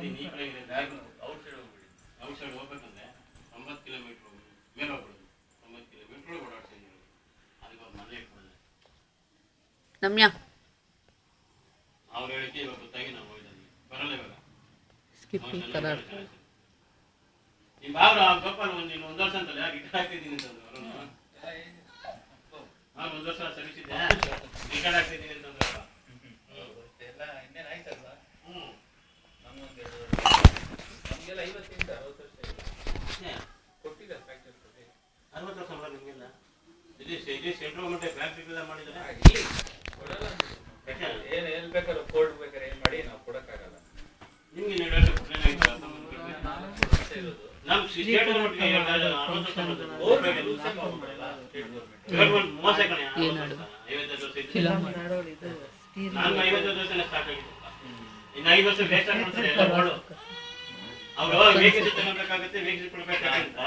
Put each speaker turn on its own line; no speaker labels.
ನೀನು ಈ ಕಡೆ ಔಟ್ ಸೈಡ್ ಹೋಗ್ಬೇಕಂದ್ರೆ 90 ಕಿಲೋಮೀಟ್ರ್ ಮೇಲೆ ಹೋಗ್ಬಿಡೋದು. 90 ಕಿಲೋಮೀಟ್ರ್ ಓಡಾಡ್ತೀನಿ ಅದಕ್ಕೆ ಅವ್ರು ಮನೆ ಇಟ್ಕೊಳ್ಳಿ
ನಮ್ಯಾ
ಅವ್ರು ಹೇಳಿಕೆ ಇವಾಗ ಗೊತ್ತಾಗಿ ನಾವು ಹೋಗಿದ್ದಲ್ಲಿ ಬರಲ್ಲ ಇವಾಗ
ಸ್ಕಿಪ್ಪಿಂಗ್ ಕಲರ್
ನಿಮ್ಮ ಬಾವ್ರು ಗೋಪಾಲ್ ನೀನು ಒಂದು ವರ್ಷ ಅಂತಲ್ಲ ರಿಟೈರ್ ಆಗ್ತಿದ್ದೀನಿ ಅಂತಂದ್ರು ಅವ್ರು ಒಂದು ವರ್ಷ ಸರಿಸಿದ್ದೆ ರಿಟೈರ್ ಆಗ್ತಿದ್ದೀನಿ ಅಂತಂದ್ರಪ್ಪ
ಎಲ್ಲ ಇನ್ನೇನು ಆಯ್ತಲ್ವ ನಮಗೊಂದು ನಮಗೆಲ್ಲ 50 60 ವರ್ಷ ಕೊಟ್ಟಿದ್ದಾರೆ ಫ್ಯಾಕ್ಟರಿ
60 ವರ್ಷ ಮಾಡಲ್ಲ ನಿಮಗೆಲ್ಲ ಇಲ್ಲಿ ಸೆಂಟ್ರಲ್ ಗೌರ್ಮೆಂಟ್ ಫ್ಯಾಕ್ಟ್ರಿಗಳೆಲ್ಲ ಮಾಡಿದ್ದಾರೆ
ಕೊಡಲ್ಲ ಏನು ಎಲ್ಲಿ ಬೇಕಾದ್ರೂ ಕೋಲ್ಡ್ ಬೇಕಾದ್ರೆ ಏನು ಮಾಡಿ ನಾವು ಕೊಡೋಕ್ಕಾಗಲ್ಲ
ನಿಮ್ಗೆ ಏನಾಯ್ತು
ಇರೋದು
ನಮ್ಮ ಸ್ಟೇಟ್ ಗೌರ್ಮೆಂಟ್ಗೆ 60 ಮೋಸ ಕಣೆ 55 ನಾನು 55 ವರ್ಷನೇ ಸ್ಟಾರ್ಟ್ ಆಗಿದ್ದು ಇನ್ನು 5 ವರ್ಷ ವೇಸ್ಟ್ ಆಗ್ಬಿಡ್ತಾರೆ ಎಲ್ಲ ನೋಡು ಅವ್ರು ವೇಕೆನ್ಸಿ ತಗೊಳ್ಬೇಕಾಗುತ್ತೆ ವೇಕೆನ್ಸಿ ಕೊಡ್ಬೇಕಾಗಂತ